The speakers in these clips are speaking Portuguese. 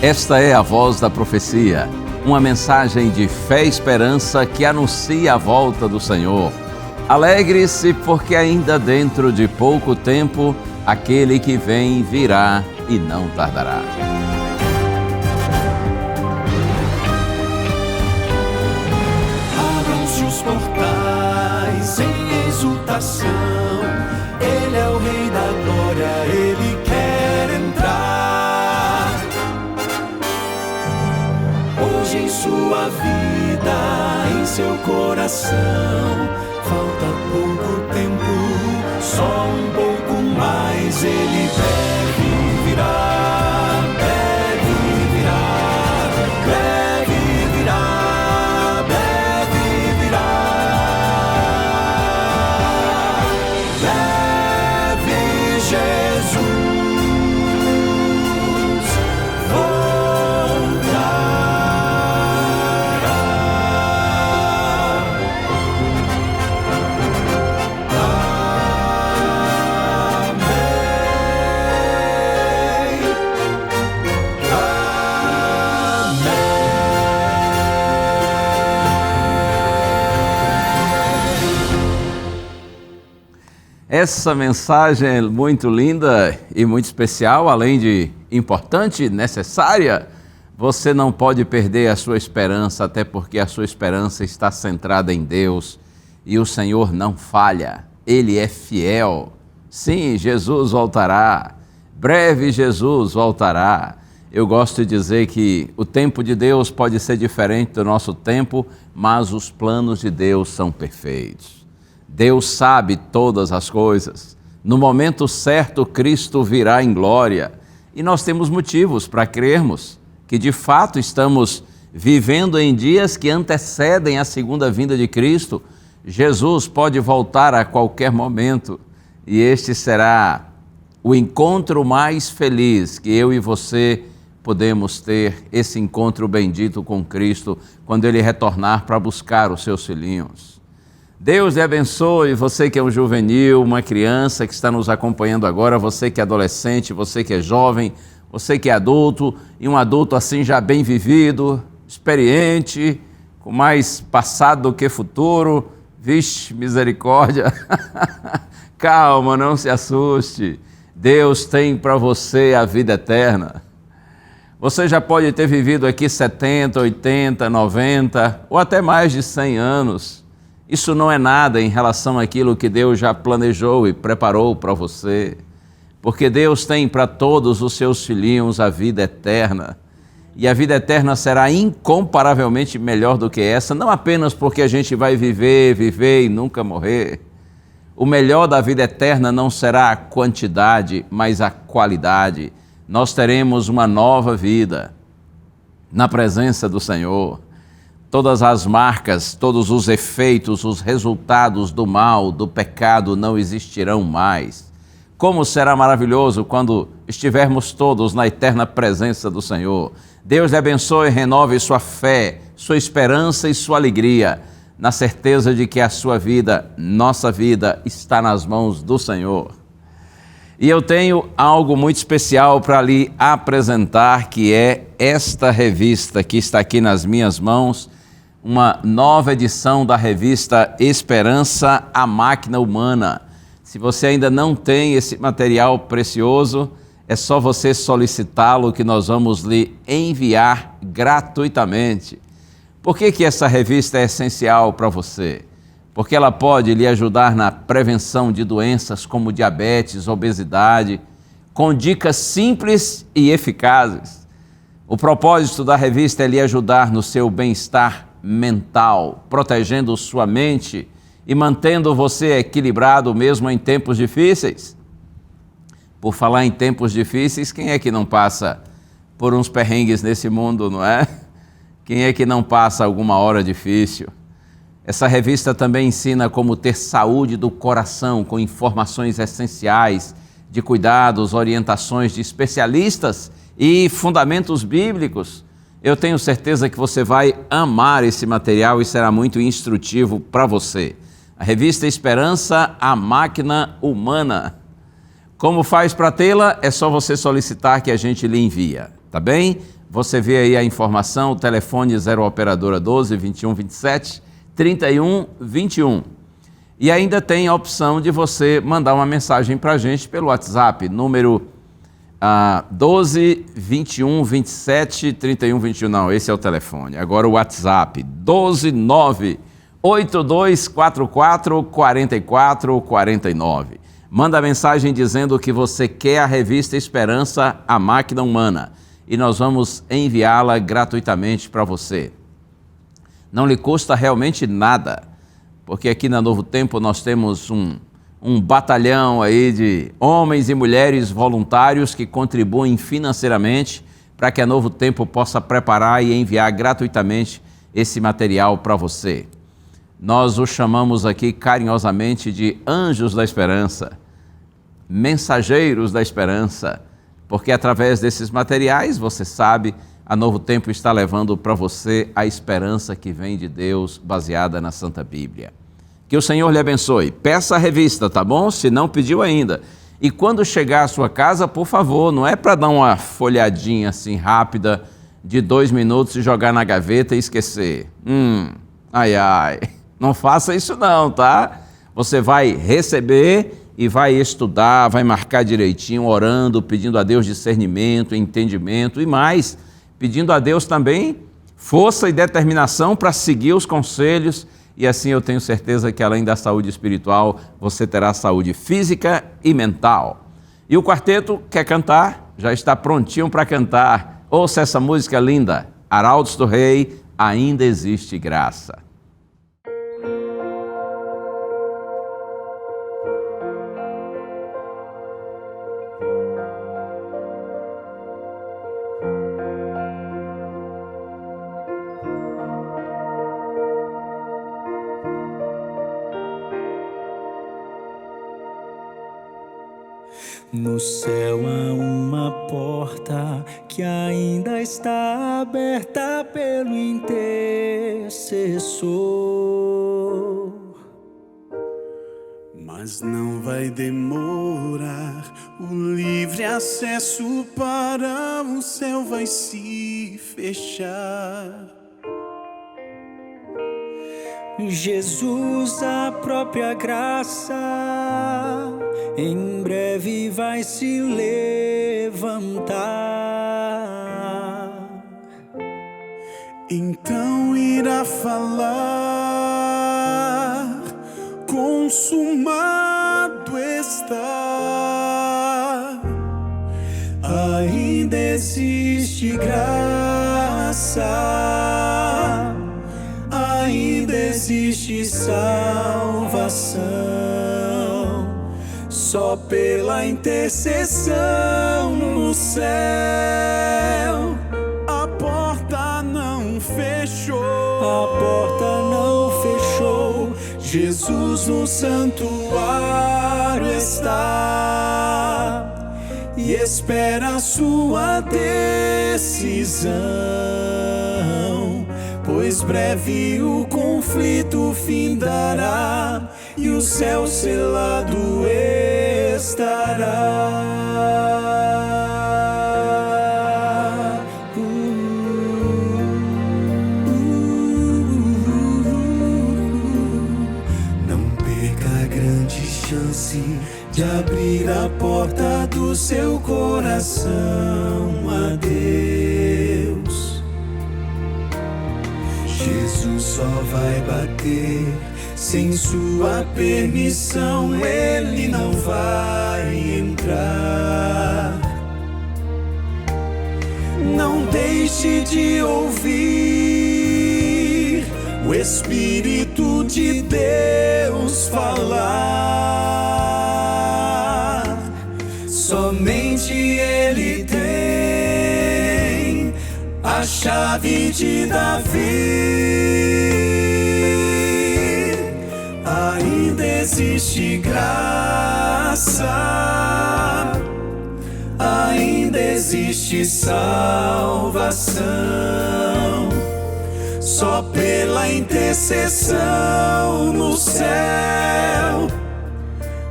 Esta é a Voz da Profecia, uma mensagem de fé e esperança que anuncia a volta do Senhor. Alegre-se, porque ainda dentro de pouco tempo, aquele que vem virá e não tardará. Abram-se os portais em exultação, Ele é o Rei da Glória, Ele quer entrar. Hoje em sua vida, em seu coração, falta pouco tempo, só um pouco mais, Ele deve virar, deve virar, deve virar, deve virar, deve Jesus voltar. Essa mensagem é muito linda e muito especial, além de importante e necessária. Você não pode perder a sua esperança, até porque a sua esperança está centrada em Deus e o Senhor não falha, Ele é fiel. Sim, Jesus voltará, breve Jesus voltará. Eu gosto de dizer que o tempo de Deus pode ser diferente do nosso tempo, mas os planos de Deus são perfeitos. Deus sabe todas as coisas. No momento certo, Cristo virá em glória. E nós temos motivos para crermos que, de fato, estamos vivendo em dias que antecedem a segunda vinda de Cristo. Jesus pode voltar a qualquer momento. E este será o encontro mais feliz que eu e você podemos ter, esse encontro bendito com Cristo, quando Ele retornar para buscar os seus filhinhos. Deus lhe abençoe, você que é um juvenil, uma criança que está nos acompanhando agora, você que é adolescente, você que é jovem, você que é adulto, e um adulto assim já bem vivido, experiente, com mais passado do que futuro. Vixe, misericórdia! Calma, não se assuste. Deus tem para você a vida eterna. Você já pode ter vivido aqui 70, 80, 90 ou até mais de 100 anos. Isso não é nada em relação àquilo que Deus já planejou e preparou para você, porque Deus tem para todos os seus filhinhos a vida eterna, e a vida eterna será incomparavelmente melhor do que essa, não apenas porque a gente vai viver e nunca morrer. O melhor da vida eterna não será a quantidade, mas a qualidade. Nós teremos uma nova vida na presença do Senhor. Todas as marcas, todos os efeitos, os resultados do mal, do pecado não existirão mais. Como será maravilhoso quando estivermos todos na eterna presença do Senhor. Deus lhe abençoe e renove sua fé, sua esperança e sua alegria, na certeza de que a sua vida, nossa vida, está nas mãos do Senhor. E eu tenho algo muito especial para lhe apresentar, que é esta revista que está aqui nas minhas mãos, uma nova edição da revista Esperança, a Máquina Humana. Se você ainda não tem esse material precioso, é só você solicitá-lo que nós vamos lhe enviar gratuitamente. Por que essa revista é essencial para você? Porque ela pode lhe ajudar na prevenção de doenças como diabetes, obesidade, com dicas simples e eficazes. O propósito da revista é lhe ajudar no seu bem-estar mental, protegendo sua mente e mantendo você equilibrado mesmo em tempos difíceis. Por falar em tempos difíceis, quem é que não passa por uns perrengues nesse mundo, não é? Quem é que não passa alguma hora difícil? Essa revista também ensina como ter saúde do coração, com informações essenciais de cuidados, orientações de especialistas e fundamentos bíblicos. Eu tenho certeza que você vai amar esse material e será muito instrutivo para você. A revista Esperança, a Máquina Humana. Como faz para tê-la? É só você solicitar que a gente lhe envia, tá bem? Você vê aí a informação, o telefone 0 operadora 12 21 27 31 21. E ainda tem a opção de você mandar uma mensagem para a gente pelo WhatsApp, número 12 21 27 31 21. Não, esse é o telefone. Agora o WhatsApp, 12 9 8244 44 49. Manda a mensagem dizendo que você quer a revista Esperança, a Máquina Humana, e nós vamos enviá-la gratuitamente para você. Não lhe custa realmente nada, porque aqui na Novo Tempo nós temos um batalhão aí de homens e mulheres voluntários que contribuem financeiramente para que a Novo Tempo possa preparar e enviar gratuitamente esse material para você. Nós os chamamos aqui carinhosamente de anjos da esperança, mensageiros da esperança, porque através desses materiais, você sabe, a Novo Tempo está levando para você a esperança que vem de Deus, baseada na Santa Bíblia. Que o Senhor lhe abençoe. Peça a revista, tá bom? Se não pediu ainda. E quando chegar à sua casa, por favor, não é para dar uma folhadinha assim rápida de 2 minutos e jogar na gaveta e esquecer. Ai. Não faça isso não, tá? Você vai receber e vai estudar, vai marcar direitinho, orando, pedindo a Deus discernimento, entendimento e mais, pedindo a Deus também força e determinação para seguir os conselhos, e assim eu tenho certeza que além da saúde espiritual, você terá saúde física e mental. E o quarteto quer cantar? Já está prontinho para cantar. Ouça essa música linda, Arautos do Rei, Ainda Existe Graça. No céu há uma porta que ainda está aberta pelo intercessor, mas não vai demorar. O livre acesso para o céu vai se fechar. Jesus, a própria graça, em breve vai se levantar. Então irá falar: consumado está. Ainda existe graça, ainda existe salvação. Só pela intercessão no céu, a porta não fechou. A porta não fechou. Jesus no santuário está e espera a sua decisão, pois breve o conflito findará e o céu selado estará. Não perca a grande chance de abrir a porta do seu coração a Deus. Jesus só vai bater sem sua permissão, ele não vai entrar. Não deixe de ouvir o Espírito de Deus falar. Somente ele tem a chave de Davi. Ainda existe graça, ainda existe salvação. Só pela intercessão no céu,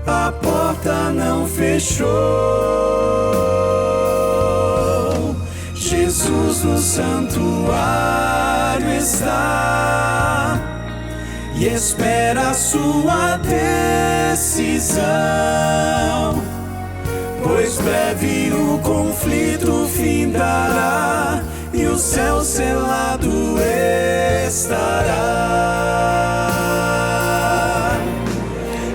a porta não fechou. Jesus no santuário está e espera a sua decisão, pois breve o conflito findará e o céu selado estará.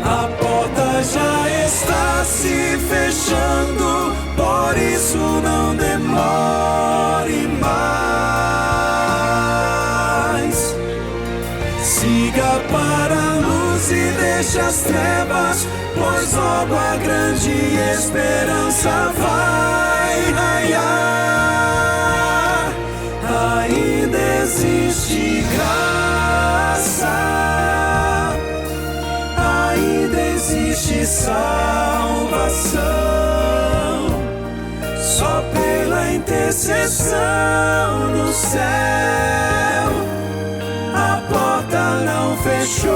A porta já está se fechando, por isso não demore mais. Siga para a luz e deixe as trevas, pois logo a grande esperança vai raiar. Ainda existe graça, ainda existe salvação, só pela intercessão no céu a porta não fechou.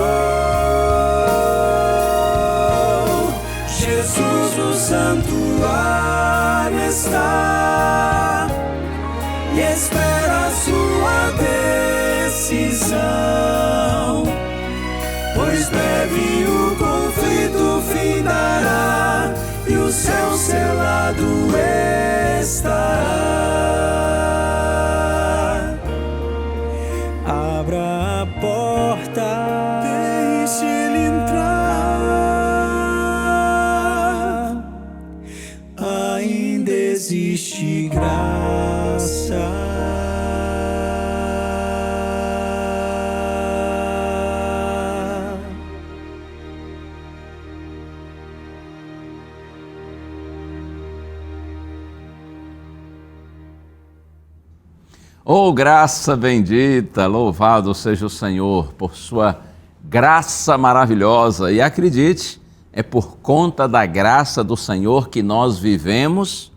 Jesus no santuário está e espera a sua decisão, pois breve o conflito findará e o céu selado estará. Abra a porta, deixe ele entrar. Ainda existe graça. Oh, graça bendita, louvado seja o Senhor por sua graça maravilhosa. E acredite, é por conta da graça do Senhor que nós vivemos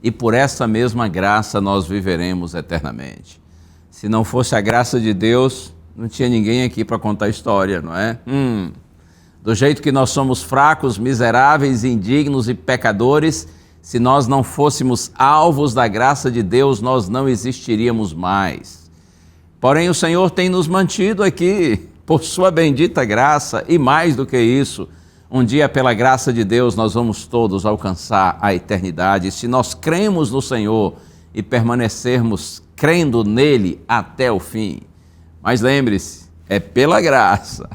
e por essa mesma graça nós viveremos eternamente. Se não fosse a graça de Deus, não tinha ninguém aqui para contar a história, não é? Do jeito que nós somos fracos, miseráveis, indignos e pecadores, se nós não fôssemos alvos da graça de Deus, nós não existiríamos mais. Porém, o Senhor tem nos mantido aqui por sua bendita graça e mais do que isso, um dia pela graça de Deus nós vamos todos alcançar a eternidade. Se nós cremos no Senhor e permanecermos crendo nele até o fim. Mas lembre-se, é pela graça.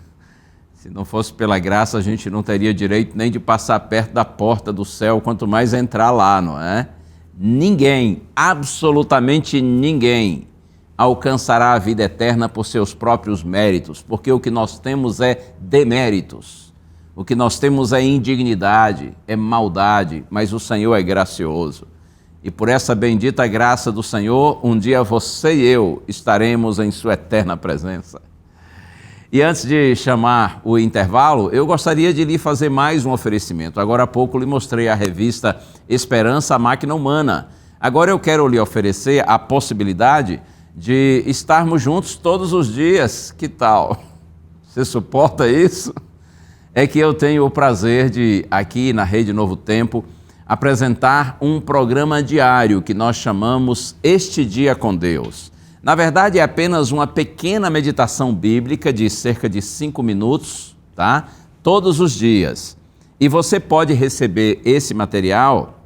Se não fosse pela graça, a gente não teria direito nem de passar perto da porta do céu, quanto mais entrar lá, não é? Ninguém, absolutamente ninguém, alcançará a vida eterna por seus próprios méritos, porque o que nós temos é deméritos, o que nós temos é indignidade, é maldade, mas o Senhor é gracioso. E por essa bendita graça do Senhor, um dia você e eu estaremos em sua eterna presença. E antes de chamar o intervalo, eu gostaria de lhe fazer mais um oferecimento. Agora há pouco lhe mostrei a revista Esperança, a Máquina Humana. Agora eu quero lhe oferecer a possibilidade de estarmos juntos todos os dias. Que tal? Você suporta isso? É que eu tenho o prazer de, aqui na Rede Novo Tempo, apresentar um programa diário que nós chamamos Este Dia com Deus. Na verdade, é apenas uma pequena meditação bíblica de cerca de 5 minutos, tá? Todos os dias. E você pode receber esse material,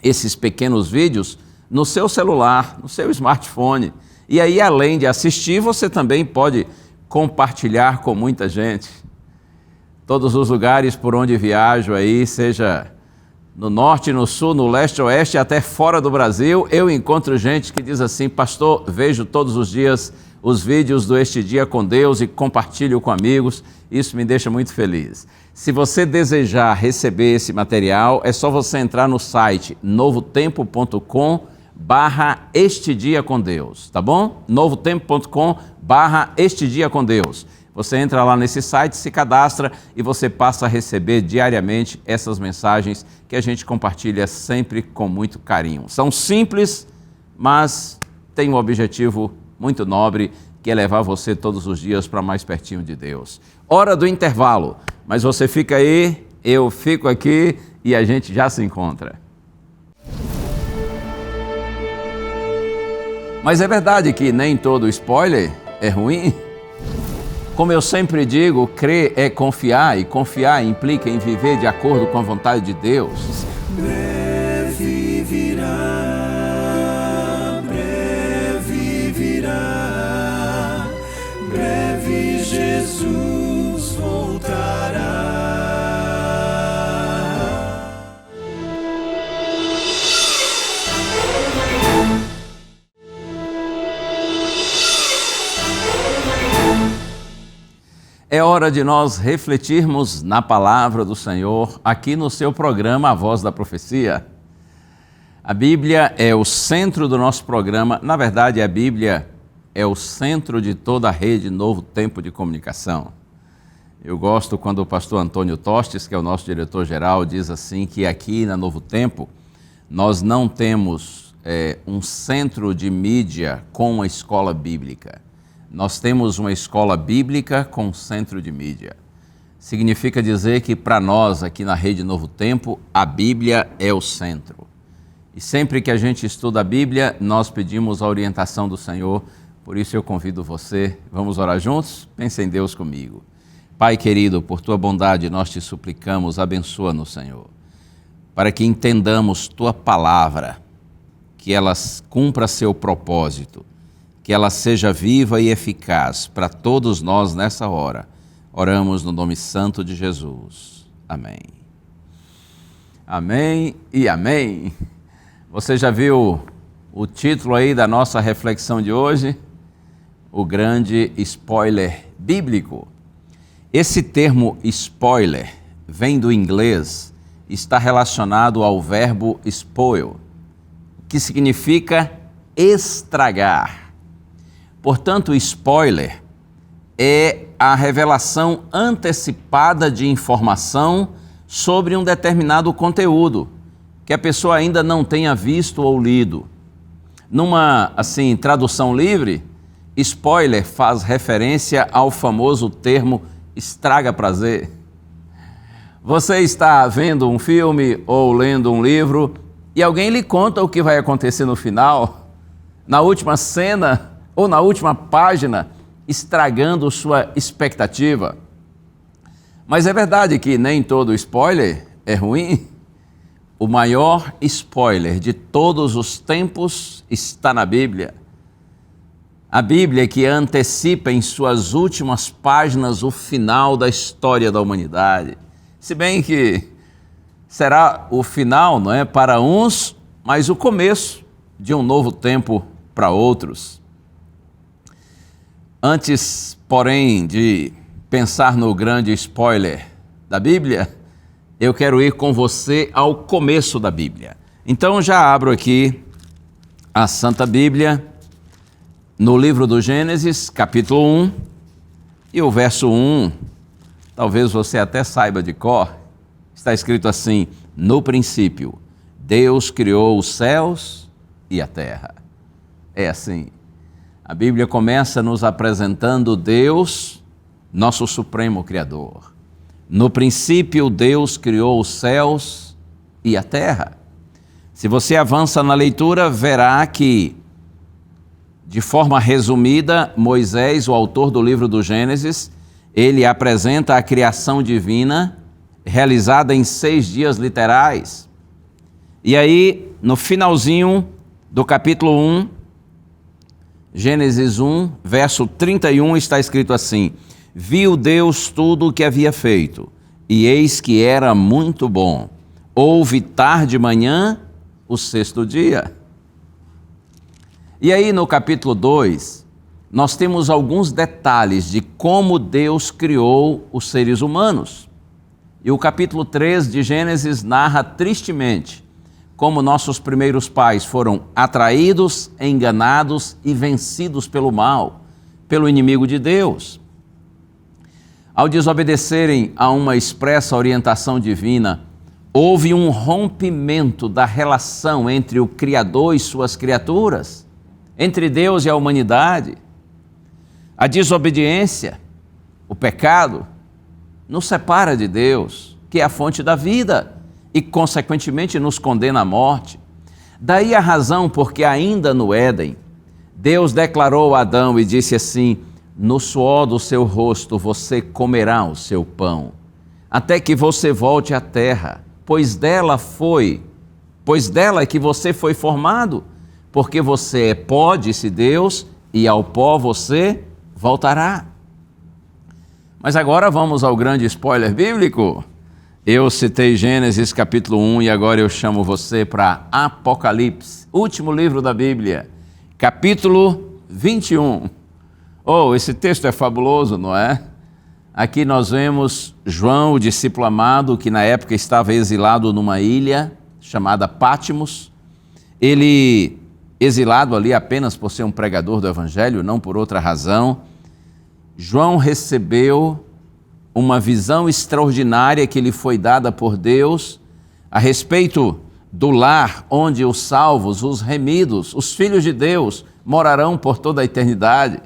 esses pequenos vídeos, no seu celular, no seu smartphone. E aí, além de assistir, você também pode compartilhar com muita gente. Todos os lugares por onde viajo aí, seja no norte, no sul, no leste, oeste, até fora do Brasil, eu encontro gente que diz assim: pastor, vejo todos os dias os vídeos do Este Dia com Deus e compartilho com amigos. Isso me deixa muito feliz. Se você desejar receber esse material, é só você entrar no site novotempo.com/Este Dia com Deus, tá bom? novotempo.com/Este Dia com Deus. Você entra lá nesse site, se cadastra e você passa a receber diariamente essas mensagens que a gente compartilha sempre com muito carinho. São simples, mas têm um objetivo muito nobre, que é levar você todos os dias para mais pertinho de Deus. Hora do intervalo, mas você fica aí, eu fico aqui e a gente já se encontra. Mas é verdade que nem todo spoiler é ruim. Como eu sempre digo, crer é confiar, e confiar implica em viver de acordo com a vontade de Deus. Breve virá, breve Jesus voltará. É hora de nós refletirmos na palavra do Senhor aqui no seu programa A Voz da Profecia. A Bíblia é o centro do nosso programa. Na verdade, a Bíblia é o centro de toda a rede Novo Tempo de Comunicação. Eu gosto quando o pastor Antônio Tostes, que é o nosso diretor-geral, diz assim que aqui na Novo Tempo nós não temos um centro de mídia com uma escola bíblica. Nós temos uma escola bíblica com centro de mídia. Significa dizer que para nós aqui na Rede Novo Tempo, a Bíblia é o centro. E sempre que a gente estuda a Bíblia, nós pedimos a orientação do Senhor. Por isso eu convido você, vamos orar juntos? Pense em Deus comigo. Pai querido, por Tua bondade nós te suplicamos, abençoa-nos, Senhor, para que entendamos Tua palavra, que ela cumpra seu propósito, que ela seja viva e eficaz para todos nós nessa hora. Oramos no nome santo de Jesus. Amém. Amém e amém. Você já viu o título aí da nossa reflexão de hoje? O grande spoiler bíblico. Esse termo spoiler vem do inglês, está relacionado ao verbo spoil, que significa estragar. Portanto, spoiler é a revelação antecipada de informação sobre um determinado conteúdo que a pessoa ainda não tenha visto ou lido. Numa, tradução livre, spoiler faz referência ao famoso termo estraga prazer. Você está vendo um filme ou lendo um livro e alguém lhe conta o que vai acontecer no final, na última cena ou na última página, estragando sua expectativa. Mas é verdade que nem todo spoiler é ruim. O maior spoiler de todos os tempos está na Bíblia. A Bíblia que antecipa em suas últimas páginas o final da história da humanidade. Se bem que será o final, não é, para uns, mas o começo de um novo tempo para outros. Antes, porém, de pensar no grande spoiler da Bíblia, eu quero ir com você ao começo da Bíblia. Então já abro aqui a Santa Bíblia, no livro do Gênesis, capítulo 1, e o verso 1, talvez você até saiba de cor, está escrito assim: no princípio, Deus criou os céus e a terra. É assim. A Bíblia começa nos apresentando Deus, nosso supremo Criador. No princípio, Deus criou os céus e a terra. Se você avança na leitura, verá que, de forma resumida, Moisés, o autor do livro do Gênesis, ele apresenta a criação divina realizada em 6 dias literais. E aí, no finalzinho do capítulo 1, Gênesis 1, verso 31, está escrito assim: viu Deus tudo o que havia feito, e eis que era muito bom. Houve tarde de manhã, o 6º dia. E aí no capítulo 2, nós temos alguns detalhes de como Deus criou os seres humanos. E o capítulo 3 de Gênesis narra tristemente como nossos primeiros pais foram atraídos, enganados e vencidos pelo mal, pelo inimigo de Deus. Ao desobedecerem a uma expressa orientação divina, houve um rompimento da relação entre o Criador e suas criaturas, entre Deus e a humanidade. A desobediência, o pecado, nos separa de Deus, que é a fonte da vida, e consequentemente nos condena à morte. Daí a razão porque ainda no Éden, Deus declarou a Adão e disse assim: no suor do seu rosto você comerá o seu pão, até que você volte à terra, pois dela é que você foi formado, porque você é pó, disse Deus, e ao pó você voltará. Mas agora vamos ao grande spoiler bíblico. Eu citei Gênesis capítulo 1 e agora eu chamo você para Apocalipse, último livro da Bíblia, capítulo 21. Oh, esse texto é fabuloso, não é? Aqui nós vemos João, o discípulo amado, que na época estava exilado numa ilha chamada Pátimos. Ele, exilado ali apenas por ser um pregador do Evangelho, não por outra razão. João recebeu uma visão extraordinária que lhe foi dada por Deus a respeito do lar onde os salvos, os remidos, os filhos de Deus morarão por toda a eternidade.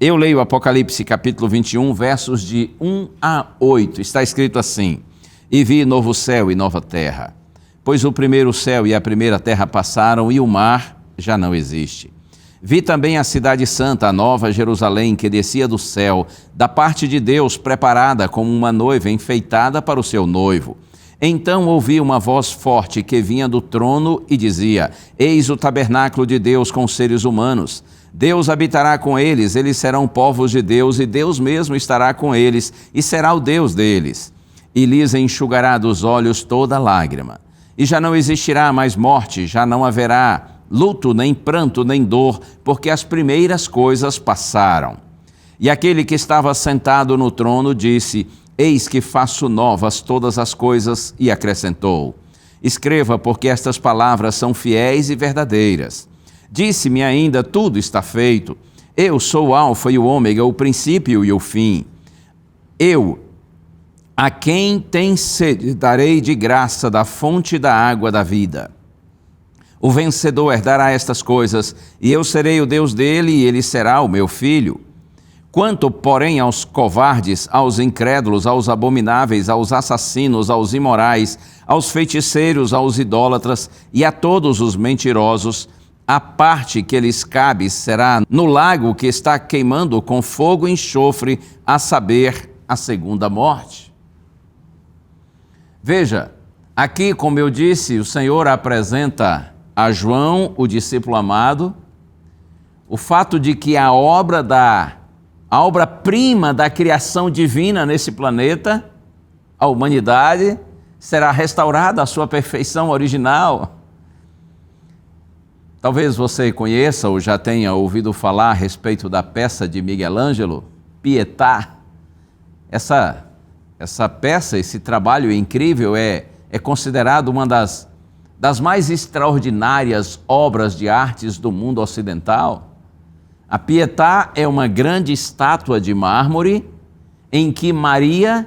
Eu leio Apocalipse capítulo 21, versos de 1 a 8. Está escrito assim: e vi novo céu e nova terra, pois o primeiro céu e a primeira terra passaram e o mar já não existe. Vi também a cidade santa, a nova Jerusalém, que descia do céu, da parte de Deus, preparada como uma noiva enfeitada para o seu noivo. Então ouvi uma voz forte que vinha do trono e dizia: eis o tabernáculo de Deus com os seres humanos. Deus habitará com eles, eles serão povos de Deus, e Deus mesmo estará com eles, e será o Deus deles. E lhes enxugará dos olhos toda lágrima. E já não existirá mais morte, já não haverá luto, nem pranto, nem dor, porque as primeiras coisas passaram. E aquele que estava sentado no trono disse: eis que faço novas todas as coisas, e acrescentou: escreva, porque estas palavras são fiéis e verdadeiras. Disse-me ainda: tudo está feito. Eu sou o Alfa e o Ômega, o princípio e o fim. Eu, a quem tem sede, darei de graça da fonte da água da vida. O vencedor herdará estas coisas, e eu serei o Deus dele, e ele será o meu filho. Quanto, porém, aos covardes, aos incrédulos, aos abomináveis, aos assassinos, aos imorais, aos feiticeiros, aos idólatras e a todos os mentirosos, a parte que lhes cabe será no lago que está queimando com fogo e enxofre, a saber, a segunda morte. Veja, aqui, como eu disse, o Senhor apresenta a João, o discípulo amado, o fato de que a obra-prima da criação divina nesse planeta, a humanidade, será restaurada à sua perfeição original. Talvez você conheça ou já tenha ouvido falar a respeito da peça de Miguel Ângelo, Pietà. Essa peça, esse trabalho incrível é considerado uma das mais extraordinárias obras de artes do mundo ocidental. A Pietà é uma grande estátua de mármore em que Maria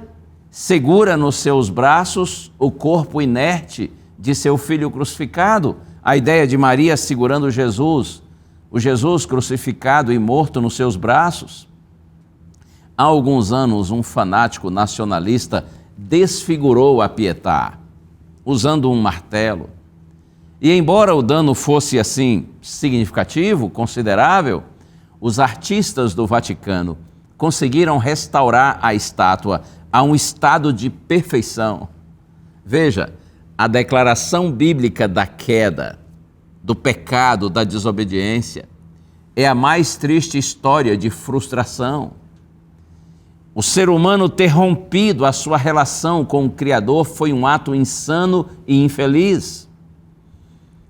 segura nos seus braços o corpo inerte de seu filho crucificado. A ideia de Maria segurando Jesus, o Jesus crucificado e morto nos seus braços. Há alguns anos, um fanático nacionalista desfigurou a Pietà, usando um martelo. E embora o dano fosse assim significativo, considerável, os artistas do Vaticano conseguiram restaurar a estátua a um estado de perfeição. Veja, a declaração bíblica da queda, do pecado, da desobediência, é a mais triste história de frustração. O ser humano ter rompido a sua relação com o Criador foi um ato insano e infeliz.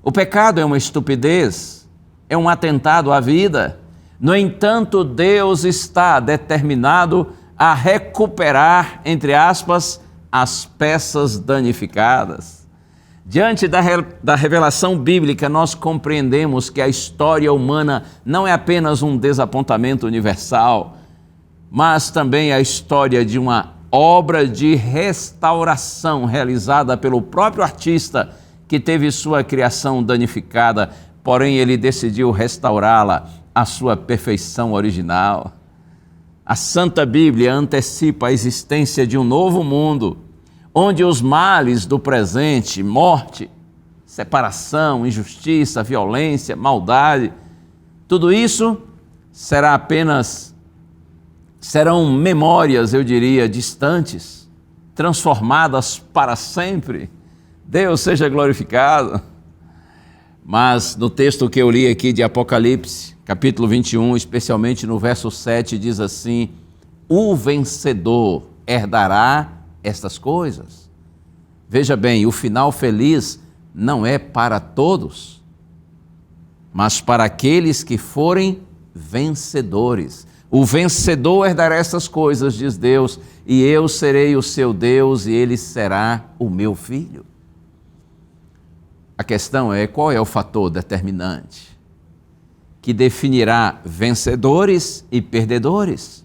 O pecado é uma estupidez, é um atentado à vida. No entanto, Deus está determinado a recuperar, entre aspas, as peças danificadas. Diante da revelação bíblica, nós compreendemos que a história humana não é apenas um desapontamento universal, mas também a história de uma obra de restauração realizada pelo próprio artista que teve sua criação danificada, porém ele decidiu restaurá-la à sua perfeição original. A Santa Bíblia antecipa a existência de um novo mundo, onde os males do presente, morte, separação, injustiça, violência, maldade, Tudo isso serão memórias, eu diria, distantes, transformadas para sempre. Deus seja glorificado. Mas no texto que eu li aqui de Apocalipse, capítulo 21, especialmente no verso 7, diz assim: o vencedor herdará estas coisas. Veja bem, o final feliz não é para todos, mas para aqueles que forem vencedores. O vencedor herdará essas coisas, diz Deus, e eu serei o seu Deus e ele será o meu filho. A questão é: qual é o fator determinante que definirá vencedores e perdedores?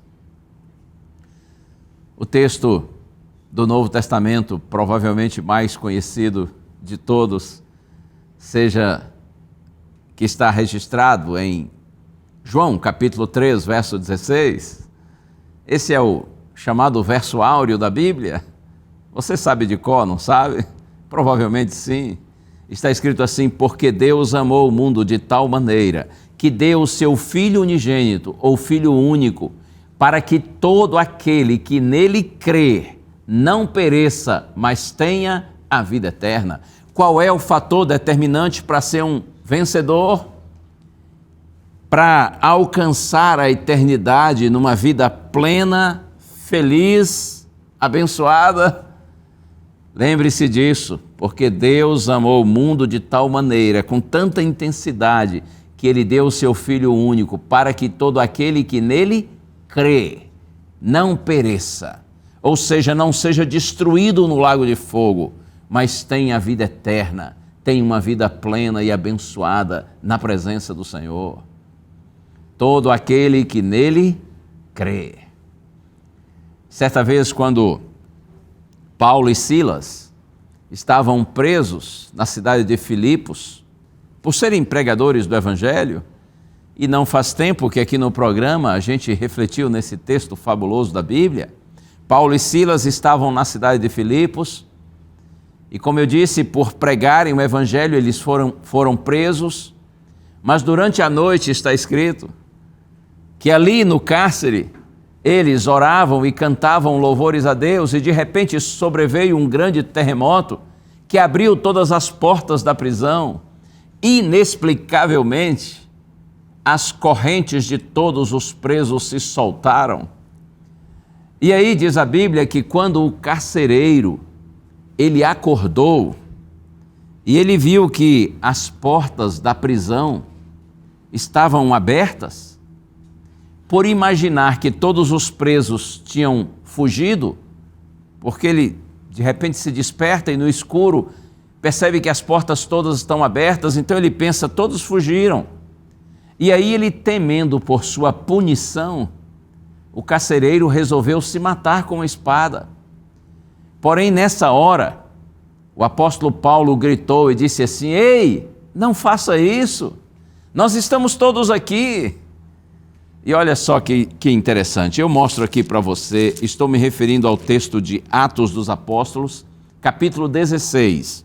O texto do Novo Testamento, provavelmente mais conhecido de todos, que está registrado em João, capítulo 3, verso 16. Esse é o chamado verso áureo da Bíblia. Você sabe de cor, não sabe? Provavelmente sim. Está escrito assim: porque Deus amou o mundo de tal maneira que deu o seu Filho unigênito, ou Filho único, para que todo aquele que nele crê não pereça, mas tenha a vida eterna. Qual é o fator determinante para ser um vencedor? Para alcançar a eternidade numa vida plena, feliz, abençoada? Lembre-se disso, porque Deus amou o mundo de tal maneira, com tanta intensidade, que Ele deu o seu Filho único, para que todo aquele que nele crê não pereça, ou seja, não seja destruído no lago de fogo, mas tenha a vida eterna, tenha uma vida plena e abençoada na presença do Senhor. Todo aquele que nele crê. Certa vez, quando Paulo e Silas estavam presos na cidade de Filipos, por serem pregadores do Evangelho, e não faz tempo que aqui no programa a gente refletiu nesse texto fabuloso da Bíblia. Paulo e Silas estavam na cidade de Filipos, e como eu disse, por pregarem o Evangelho, eles foram presos, mas durante a noite está escrito que ali no cárcere eles oravam e cantavam louvores a Deus, e de repente sobreveio um grande terremoto que abriu todas as portas da prisão. Inexplicavelmente, as correntes de todos os presos se soltaram. E aí diz a Bíblia que quando o carcereiro, ele acordou e ele viu que as portas da prisão estavam abertas, por imaginar que todos os presos tinham fugido, porque ele de repente se desperta e no escuro percebe que as portas todas estão abertas, então ele pensa: todos fugiram. E aí ele, temendo por sua punição, o carcereiro resolveu se matar com a espada. Porém, nessa hora, o apóstolo Paulo gritou e disse assim: ei, não faça isso, nós estamos todos aqui. E olha só que interessante, eu mostro aqui para você, estou me referindo ao texto de Atos dos Apóstolos, capítulo 16.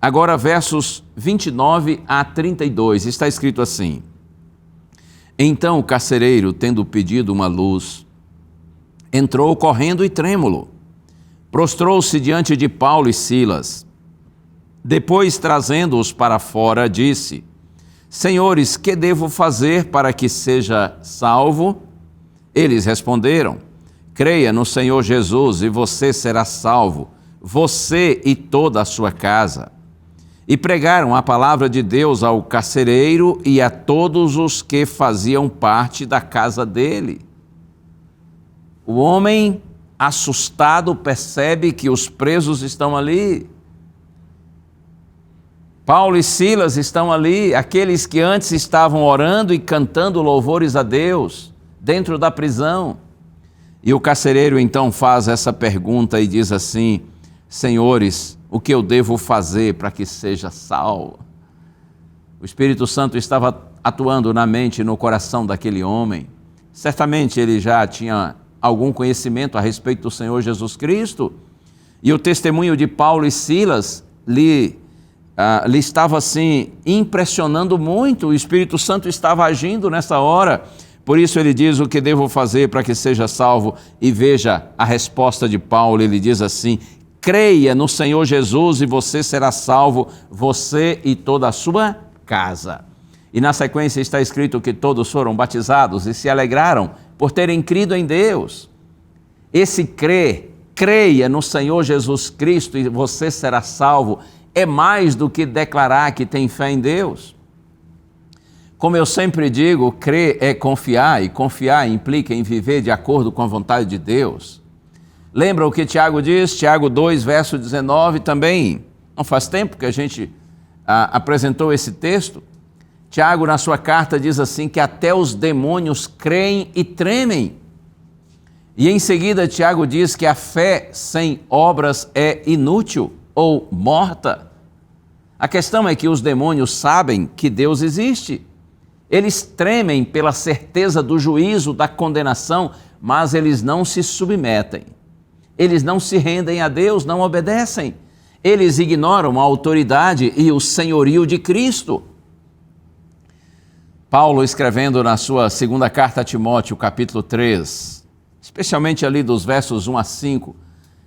Agora, versos 29 a 32, está escrito assim: então o carcereiro, tendo pedido uma luz, entrou correndo e trêmulo, prostrou-se diante de Paulo e Silas. Depois, trazendo-os para fora, disse: senhores, que devo fazer para que seja salvo? Eles responderam: creia no Senhor Jesus e você será salvo, você e toda a sua casa. E pregaram a palavra de Deus ao carcereiro e a todos os que faziam parte da casa dele. O homem, assustado, percebe que os presos estão ali. Paulo e Silas estão ali, aqueles que antes estavam orando e cantando louvores a Deus, dentro da prisão. E o carcereiro então faz essa pergunta e diz assim: senhores, o que eu devo fazer para que seja salvo? O Espírito Santo estava atuando na mente e no coração daquele homem. Certamente ele já tinha algum conhecimento a respeito do Senhor Jesus Cristo, e o testemunho de Paulo e Silas lhe lhe estava assim impressionando muito, o Espírito Santo estava agindo nessa hora. Por isso ele diz: o que devo fazer para que seja salvo? E veja a resposta de Paulo, ele diz assim: creia no Senhor Jesus e você será salvo, você e toda a sua casa. E na sequência está escrito que todos foram batizados e se alegraram por terem crido em Deus. Esse creia no Senhor Jesus Cristo e você será salvo, é mais do que declarar que tem fé em Deus. Como eu sempre digo, crer é confiar, e confiar implica em viver de acordo com a vontade de Deus. Lembra o que Tiago diz? Tiago 2, verso 19 também. Não faz tempo que a gente apresentou esse texto. Tiago, na sua carta, diz assim, que até os demônios creem e tremem. E em seguida, Tiago diz que a fé sem obras é inútil ou morta. A questão é que os demônios sabem que Deus existe. Eles tremem pela certeza do juízo, da condenação, mas eles não se submetem. Eles não se rendem a Deus, não obedecem. Eles ignoram a autoridade e o senhorio de Cristo. Paulo, escrevendo na sua segunda carta a Timóteo, capítulo 3, especialmente ali dos versos 1 a 5,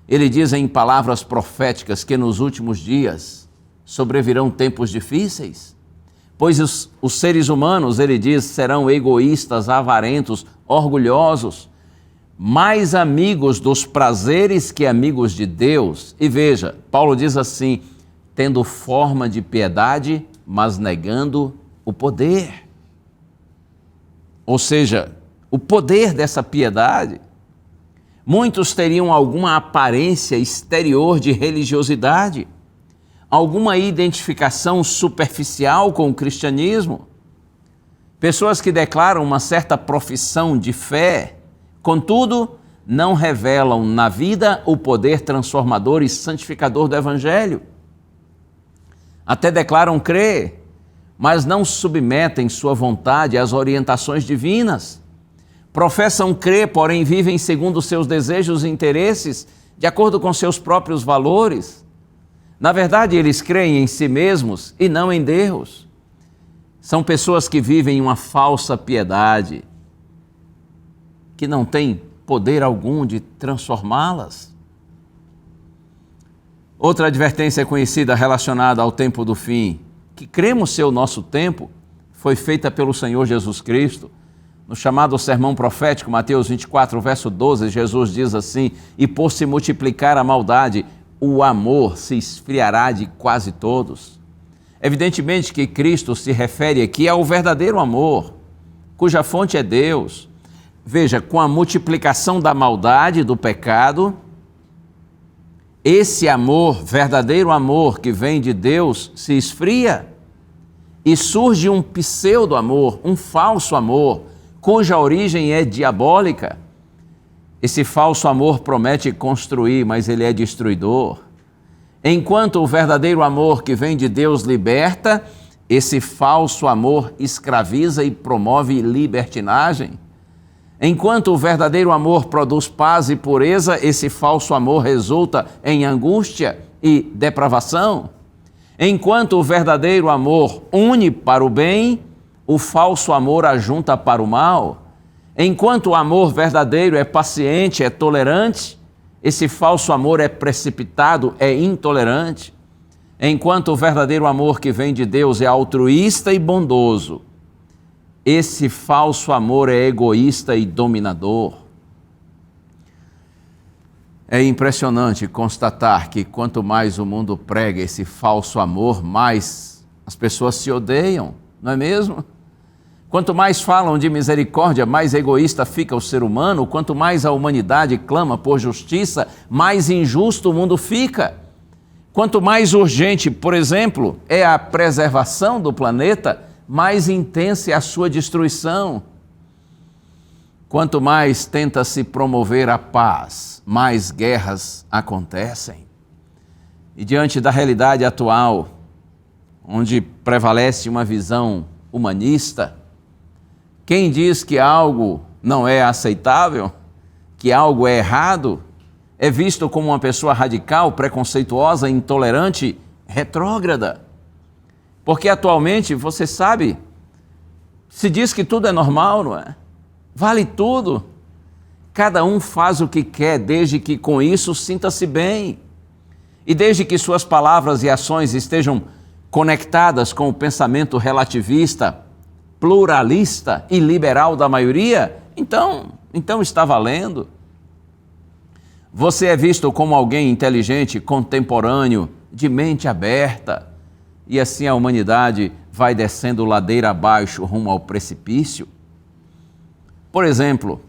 ele diz em palavras proféticas que nos últimos dias sobrevirão tempos difíceis, pois os seres humanos, ele diz, serão egoístas, avarentos, orgulhosos, mais amigos dos prazeres que amigos de Deus. E veja, Paulo diz assim, tendo forma de piedade, mas negando o poder. Ou seja, o poder dessa piedade. Muitos teriam alguma aparência exterior de religiosidade, alguma identificação superficial com o cristianismo. Pessoas que declaram uma certa profissão de fé, contudo, não revelam na vida o poder transformador e santificador do Evangelho. Até declaram crer, mas não submetem sua vontade às orientações divinas. Professam crer, porém vivem segundo seus desejos e interesses, de acordo com seus próprios valores. Na verdade, eles creem em si mesmos e não em Deus. São pessoas que vivem uma falsa piedade, que não tem poder algum de transformá-las. Outra advertência conhecida relacionada ao tempo do fim, que cremos ser o nosso tempo, foi feita pelo Senhor Jesus Cristo. No chamado sermão profético, Mateus 24, verso 12, Jesus diz assim: e por se multiplicar a maldade, o amor se esfriará de quase todos. Evidentemente que Cristo se refere aqui ao verdadeiro amor, cuja fonte é Deus. Veja, com a multiplicação da maldade, do pecado, esse amor, verdadeiro amor que vem de Deus, se esfria e surge um pseudo-amor, um falso amor, cuja origem é diabólica. Esse falso amor promete construir, mas ele é destruidor. Enquanto o verdadeiro amor que vem de Deus liberta, esse falso amor escraviza e promove libertinagem. Enquanto o verdadeiro amor produz paz e pureza, esse falso amor resulta em angústia e depravação. Enquanto o verdadeiro amor une para o bem, o falso amor ajunta para o mal. Enquanto o amor verdadeiro é paciente, é tolerante, esse falso amor é precipitado, é intolerante. Enquanto o verdadeiro amor que vem de Deus é altruísta e bondoso, esse falso amor é egoísta e dominador. É impressionante constatar que quanto mais o mundo prega esse falso amor, mais as pessoas se odeiam, não é mesmo? Quanto mais falam de misericórdia, mais egoísta fica o ser humano. Quanto mais a humanidade clama por justiça, mais injusto o mundo fica. Quanto mais urgente, por exemplo, é a preservação do planeta, mais intensa é a sua destruição. Quanto mais tenta-se promover a paz, mais guerras acontecem. E diante da realidade atual, onde prevalece uma visão humanista, quem diz que algo não é aceitável, que algo é errado, é visto como uma pessoa radical, preconceituosa, intolerante, retrógrada. Porque atualmente, você sabe, se diz que tudo é normal, não é? Vale tudo. Cada um faz o que quer, desde que com isso sinta-se bem. E desde que suas palavras e ações estejam conectadas com o pensamento relativista, pluralista e liberal da maioria, então está valendo. Você é visto como alguém inteligente, contemporâneo, de mente aberta, e assim a humanidade vai descendo ladeira abaixo rumo ao precipício. Por exemplo,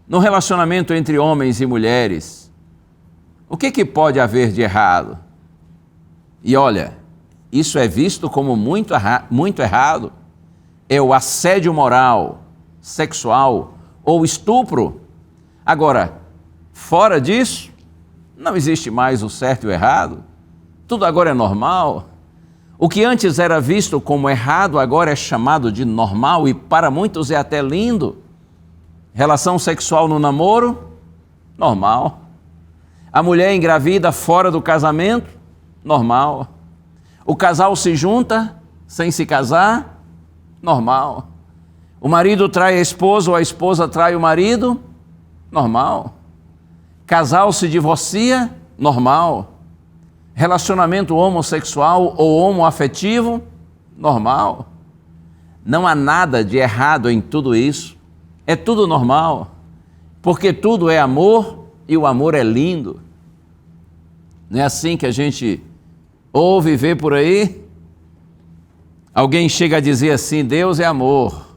no relacionamento entre homens e mulheres, o que pode haver de errado? E olha, isso é visto como muito errado. É o assédio moral, sexual ou estupro. Agora, fora disso, não existe mais o certo e o errado. Tudo agora é normal. O que antes era visto como errado, agora é chamado de normal e para muitos é até lindo. Relação sexual no namoro, normal. A mulher engravida fora do casamento, normal. O casal se junta sem se casar, normal. O marido trai a esposa ou a esposa trai o marido, normal. Casal se divorcia, normal. Relacionamento homossexual ou homoafetivo, normal. Não há nada de errado em tudo isso. É tudo normal, porque tudo é amor e o amor é lindo. Não é assim que a gente ouve e vê por aí? Alguém chega a dizer assim: Deus é amor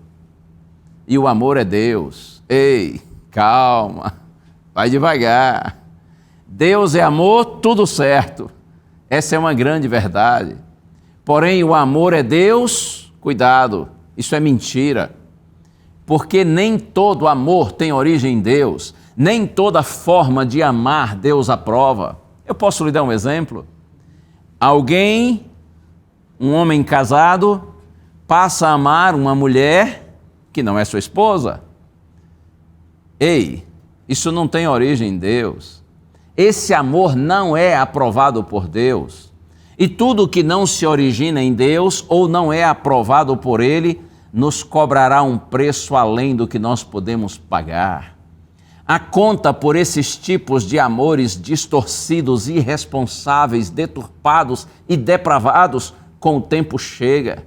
e o amor é Deus. Ei, calma, vai devagar. Deus é amor, tudo certo. Essa é uma grande verdade. Porém, o amor é Deus, cuidado, isso é mentira. Porque nem todo amor tem origem em Deus, nem toda forma de amar Deus aprova. Eu posso lhe dar um exemplo? Alguém, um homem casado, passa a amar uma mulher que não é sua esposa. Ei, isso não tem origem em Deus. Esse amor não é aprovado por Deus. E tudo que não se origina em Deus ou não é aprovado por Ele, nos cobrará um preço além do que nós podemos pagar. A conta por esses tipos de amores distorcidos, irresponsáveis, deturpados e depravados, com o tempo chega.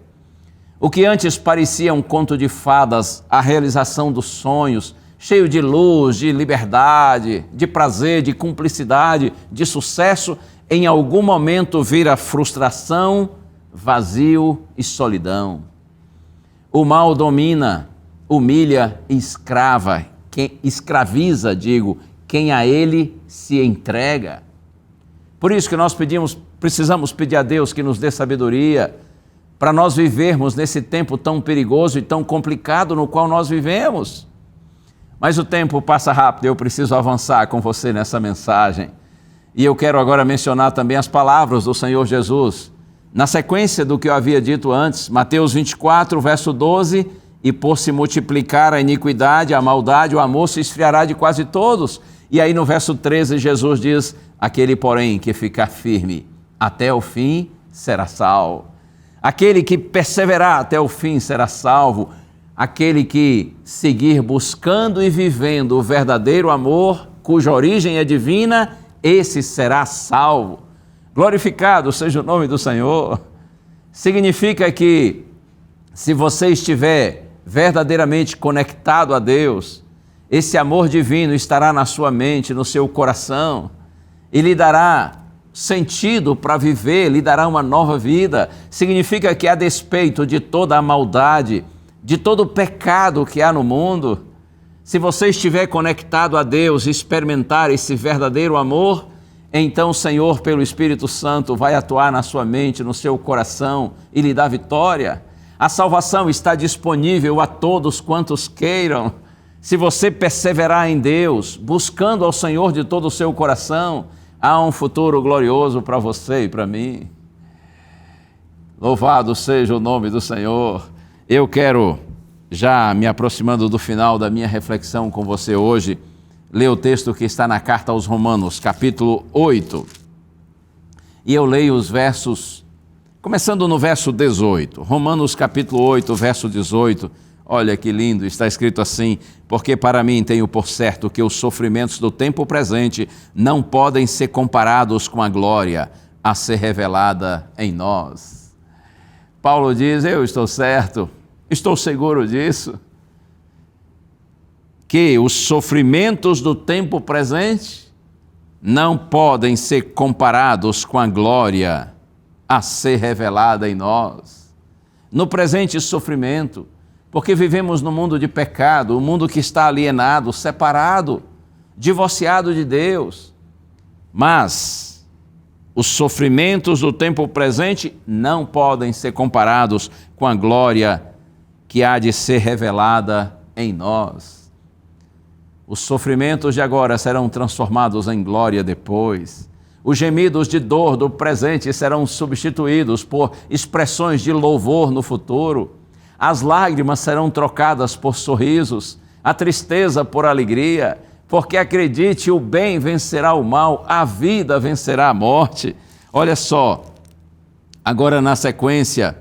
O que antes parecia um conto de fadas, a realização dos sonhos, cheio de luz, de liberdade, de prazer, de cumplicidade, de sucesso, em algum momento vira frustração, vazio e solidão. O mal domina, humilha e escraviza, quem a ele se entrega. Por isso que nós precisamos pedir a Deus que nos dê sabedoria para nós vivermos nesse tempo tão perigoso e tão complicado no qual nós vivemos. Mas o tempo passa rápido, eu preciso avançar com você nessa mensagem. E eu quero agora mencionar também as palavras do Senhor Jesus, na sequência do que eu havia dito antes, Mateus 24, verso 12, e por se multiplicar a iniquidade, a maldade, o amor se esfriará de quase todos. E aí no verso 13 Jesus diz, aquele porém que ficar firme até o fim será salvo. Aquele que perseverar até o fim será salvo. Aquele que seguir buscando e vivendo o verdadeiro amor, cuja origem é divina, esse será salvo. Glorificado seja o nome do Senhor. Significa que se você estiver verdadeiramente conectado a Deus, esse amor divino estará na sua mente, no seu coração, e lhe dará sentido para viver, lhe dará uma nova vida. Significa que a despeito de toda a maldade, de todo o pecado que há no mundo, se você estiver conectado a Deus e experimentar esse verdadeiro amor, então o Senhor, pelo Espírito Santo, vai atuar na sua mente, no seu coração e lhe dar vitória. A salvação está disponível a todos quantos queiram. Se você perseverar em Deus, buscando ao Senhor de todo o seu coração, há um futuro glorioso para você e para mim. Louvado seja o nome do Senhor. Eu quero, já me aproximando do final da minha reflexão com você hoje, ler o texto que está na carta aos Romanos, capítulo 8. E eu leio os versos Começando no verso 18, Romanos capítulo 8, verso 18, olha que lindo, está escrito assim: porque para mim tenho por certo que os sofrimentos do tempo presente não podem ser comparados com a glória a ser revelada em nós. Paulo diz, eu estou certo, estou seguro disso, que os sofrimentos do tempo presente não podem ser comparados com a glória a ser revelada em nós. No presente sofrimento, porque vivemos num mundo de pecado, um mundo que está alienado, separado, divorciado de Deus. Mas os sofrimentos do tempo presente não podem ser comparados com a glória que há de ser revelada em nós. Os sofrimentos de agora serão transformados em glória depois. Os gemidos de dor do presente serão substituídos por expressões de louvor no futuro. As lágrimas serão trocadas por sorrisos, a tristeza por alegria, porque acredite, o bem vencerá o mal, a vida vencerá a morte. Olha só, agora na sequência,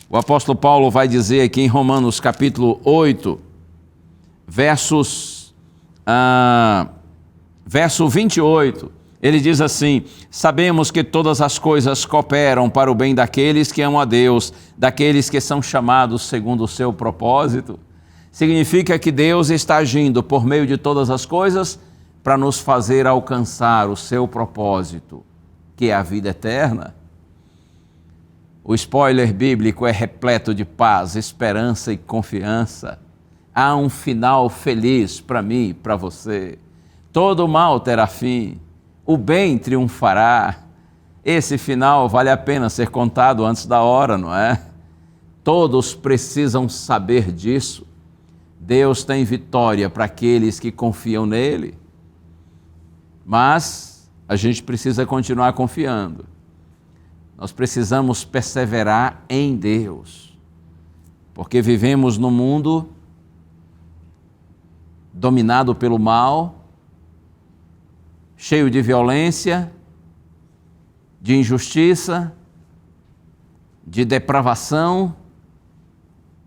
o apóstolo Paulo vai dizer aqui em Romanos capítulo 8, verso 28, ele diz assim: sabemos que todas as coisas cooperam para o bem daqueles que amam a Deus, daqueles que são chamados segundo o seu propósito. Significa que Deus está agindo por meio de todas as coisas para nos fazer alcançar o seu propósito, que é a vida eterna. O spoiler bíblico é repleto de paz, esperança e confiança. Há um final feliz para mim e para você. Todo mal terá fim, o bem triunfará. Esse final vale a pena ser contado antes da hora, não é? Todos precisam saber disso. Deus tem vitória para aqueles que confiam nele. Mas a gente precisa continuar confiando. Nós precisamos perseverar em Deus, porque vivemos num mundo dominado pelo mal, cheio de violência, de injustiça, de depravação,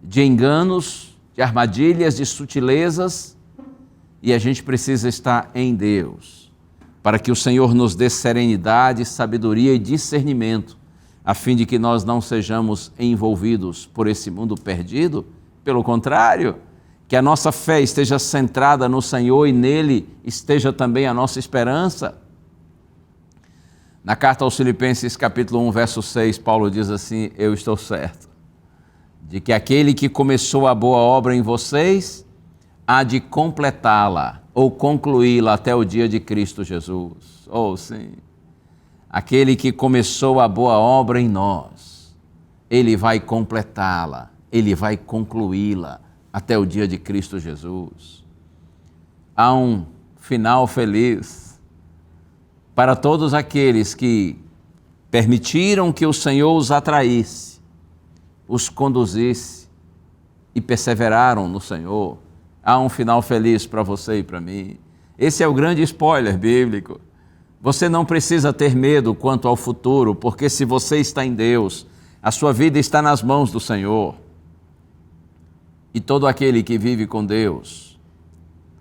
de enganos, de armadilhas, de sutilezas, e a gente precisa estar em Deus, para que o Senhor nos dê serenidade, sabedoria e discernimento, a fim de que nós não sejamos envolvidos por esse mundo perdido. Pelo contrário, que a nossa fé esteja centrada no Senhor e nele esteja também a nossa esperança. Na carta aos Filipenses, capítulo 1, verso 6, Paulo diz assim: eu estou certo de que aquele que começou a boa obra em vocês há de completá-la ou concluí-la até o dia de Cristo Jesus. Oh, sim, aquele que começou a boa obra em nós, ele vai completá-la, ele vai concluí-la até o dia de Cristo Jesus. Há um final feliz para todos aqueles que permitiram que o Senhor os atraísse, os conduzisse e perseveraram no Senhor. Há um final feliz para você e para mim. Esse é o grande spoiler bíblico. Você não precisa ter medo quanto ao futuro, porque se você está em Deus, a sua vida está nas mãos do Senhor. E todo aquele que vive com Deus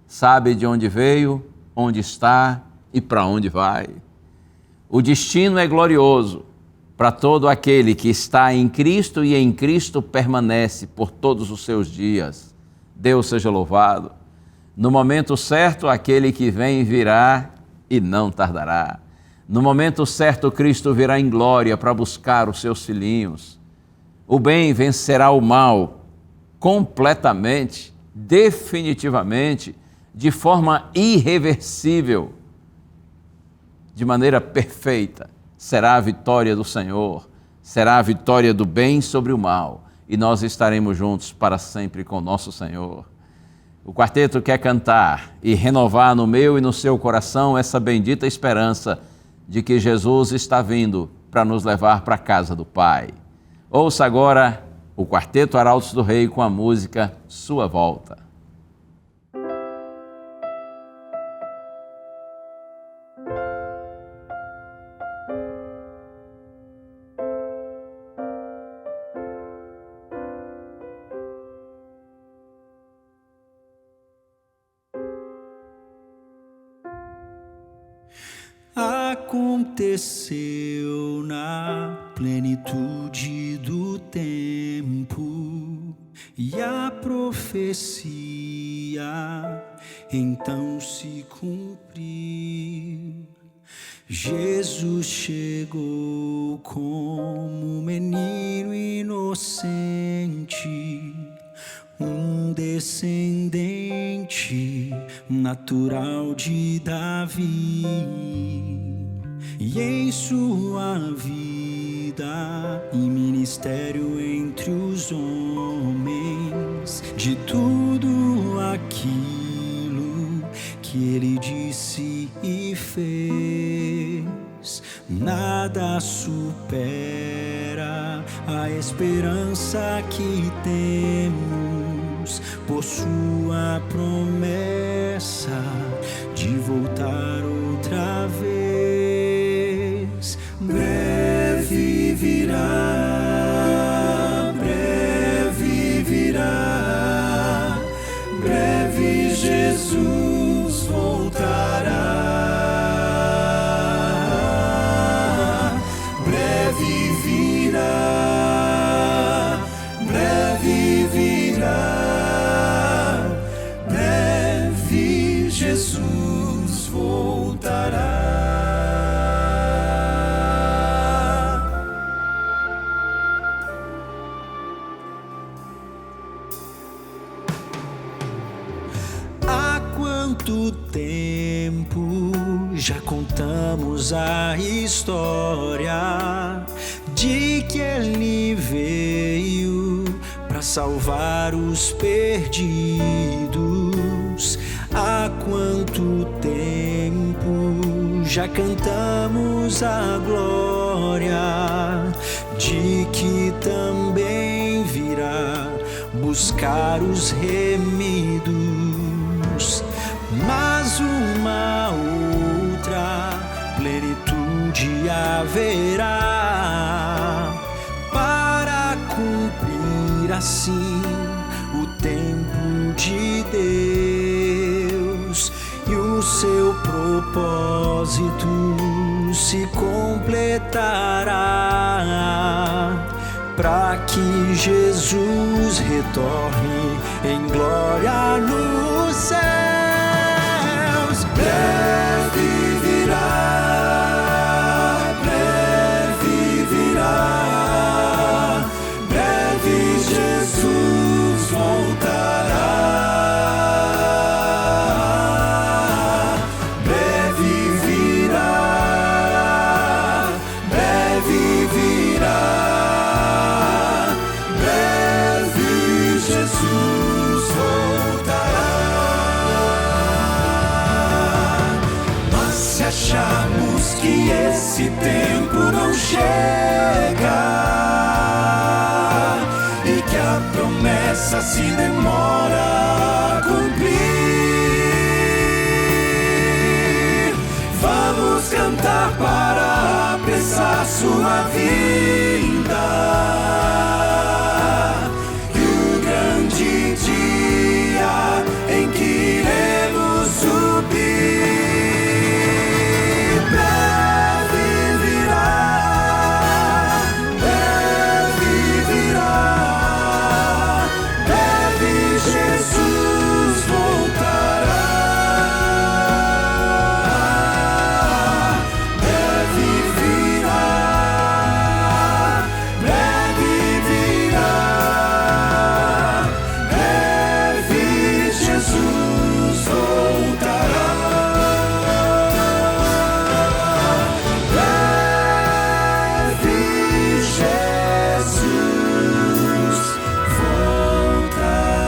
sabe de onde veio, onde está e para onde vai. O destino é glorioso para todo aquele que está em Cristo e em Cristo permanece por todos os seus dias. Deus seja louvado. No momento certo, aquele que vem virá e não tardará. No momento certo, Cristo virá em glória para buscar os seus filhinhos. O bem vencerá o mal completamente, definitivamente, de forma irreversível, de maneira perfeita. Será a vitória do Senhor, será a vitória do bem sobre o mal, e nós estaremos juntos para sempre com nosso Senhor. O quarteto quer cantar e renovar no meu e no seu coração essa bendita esperança de que Jesus está vindo para nos levar para a casa do Pai. Ouça agora o Quarteto Arautos do Rei com a música Sua Volta. aconteceu na plenitude do tempo, e a profecia então se cumpriu. Jesus chegou como menino inocente, um descendente natural de Davi, e em sua vida e ministério entre os homens, de tudo aquilo que ele disse e fez, nada supera a esperança que temos por sua promessa de voltar outra vez. Breve virá, breve virá, breve Jesus voltará. Breve virá, breve virá, breve Jesus voltará. Há quanto tempo já contamos a história de que ele veio para salvar os perdidos. Há quanto tempo já cantamos a glória de que também virá buscar os remidos. Mas uma outra plenitude haverá para cumprir assim o tempo de Deus, e o seu propósito se completará, para que Jesus retorne em glória nos céus. Breve virá, breve virá, breve Jesus voltará. Breve virá, breve virá, breve Jesus voltará. Mas se acharmos que esse tempo não chega e que a promessa se demora a cumprir, vamos cantar para apressar sua vinda, e o grande dia em que iremos subir. Breve virá, breve virá, breve Jesus voltará. Breve virá, breve virá, breve Jesus voltará. Breve Jesus voltará.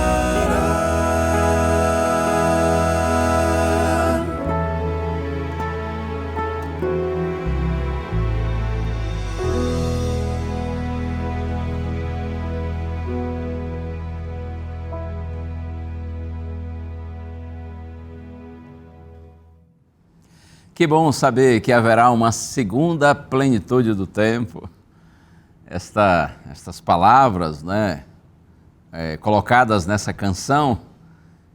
Que bom saber que haverá uma segunda plenitude do tempo. Estas palavras, né, colocadas nessa canção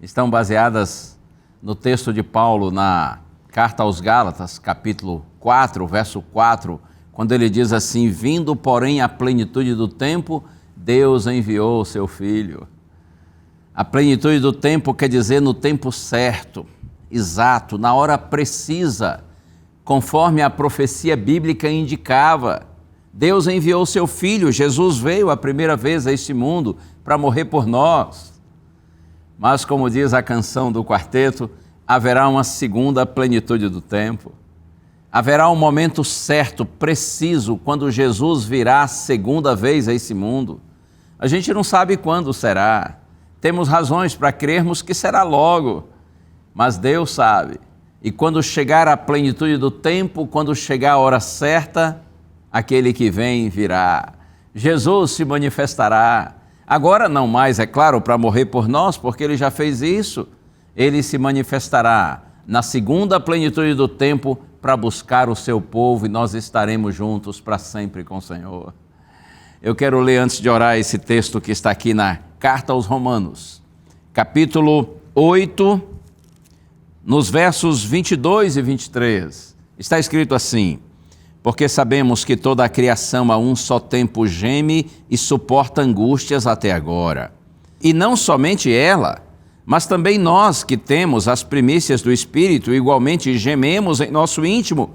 estão baseadas no texto de Paulo na Carta aos Gálatas, capítulo 4, verso 4, quando ele diz assim: vindo, porém, à plenitude do tempo, Deus enviou o seu Filho. A plenitude do tempo quer dizer no tempo certo, exato, na hora precisa, conforme a profecia bíblica indicava. Deus enviou o seu Filho, Jesus veio a primeira vez a este mundo para morrer por nós. Mas, como diz a canção do quarteto, haverá uma segunda plenitude do tempo. Haverá um momento certo, preciso, quando Jesus virá a segunda vez a esse mundo. A gente não sabe quando será. Temos razões para crermos que será logo, mas Deus sabe. E quando chegar a plenitude do tempo, quando chegar a hora certa, aquele que vem virá. Jesus se manifestará. Agora não mais, é claro, para morrer por nós, porque Ele já fez isso. Ele se manifestará na segunda plenitude do tempo para buscar o seu povo e nós estaremos juntos para sempre com o Senhor. Eu quero ler antes de orar esse texto que está aqui na Carta aos Romanos, capítulo 8, nos versos 22 e 23. Está escrito assim: porque sabemos que toda a criação a um só tempo geme e suporta angústias até agora. E não somente ela, mas também nós que temos as primícias do Espírito, igualmente gememos em nosso íntimo,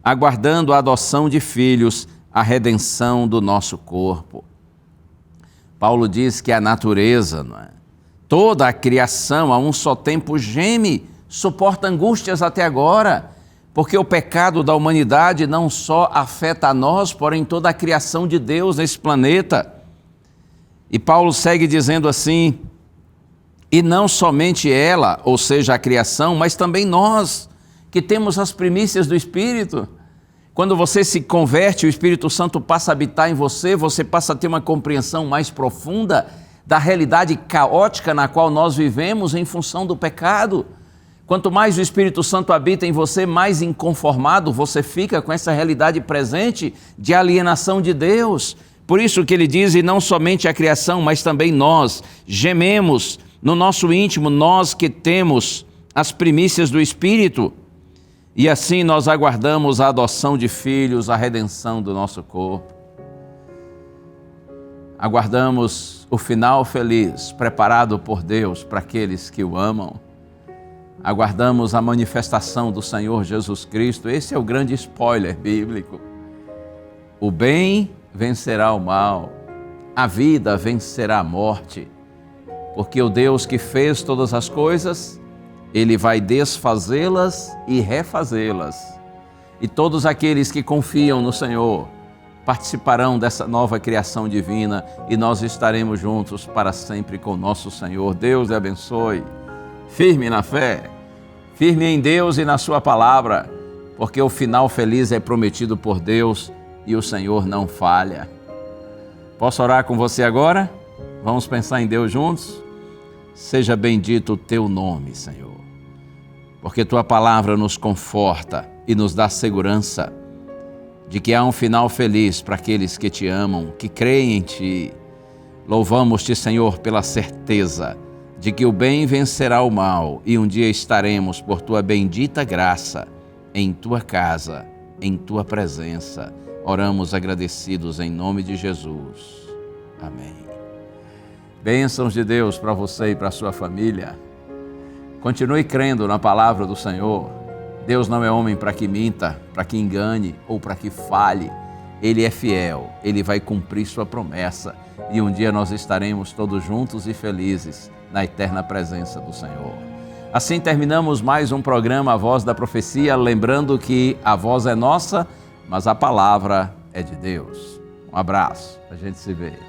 aguardando a adoção de filhos, a redenção do nosso corpo. Paulo diz que a natureza, toda a criação a um só tempo geme, suporta angústias até agora, porque o pecado da humanidade não só afeta a nós, porém toda a criação de Deus nesse planeta. E Paulo segue dizendo assim: e não somente ela, ou seja, a criação, mas também nós, que temos as primícias do Espírito. Quando você se converte, o Espírito Santo passa a habitar em você, você passa a ter uma compreensão mais profunda da realidade caótica na qual nós vivemos em função do pecado. Quanto mais o Espírito Santo habita em você, mais inconformado você fica com essa realidade presente de alienação de Deus. Por isso que ele diz, e não somente a criação, mas também nós, gememos no nosso íntimo, nós que temos as primícias do Espírito. E assim nós aguardamos a adoção de filhos, a redenção do nosso corpo. Aguardamos o final feliz, preparado por Deus para aqueles que o amam. Aguardamos a manifestação do Senhor Jesus Cristo. Esse é o grande spoiler bíblico. O bem vencerá o mal, a vida vencerá a morte, porque o Deus que fez todas as coisas, Ele vai desfazê-las e refazê-las. E todos aqueles que confiam no Senhor participarão dessa nova criação divina e nós estaremos juntos para sempre com nosso Senhor. Deus lhe abençoe. Firme na fé, firme em Deus e na sua palavra, porque o final feliz é prometido por Deus e o Senhor não falha. Posso orar com você agora? Vamos pensar em Deus juntos? Seja bendito o teu nome, Senhor, porque tua palavra nos conforta e nos dá segurança de que há um final feliz para aqueles que te amam, que creem em ti. Louvamos-te, Senhor, pela certeza de que o bem vencerá o mal e um dia estaremos, por tua bendita graça, em tua casa, em tua presença. Oramos agradecidos em nome de Jesus. Amém. Bênçãos de Deus para você e para a sua família. Continue crendo na palavra do Senhor. Deus não é homem para que minta, para que engane ou para que fale. Ele é fiel, Ele vai cumprir sua promessa e um dia nós estaremos todos juntos e felizes na eterna presença do Senhor. Assim terminamos mais um programa A Voz da Profecia, lembrando que a voz é nossa, mas a palavra é de Deus. Um abraço, a gente se vê.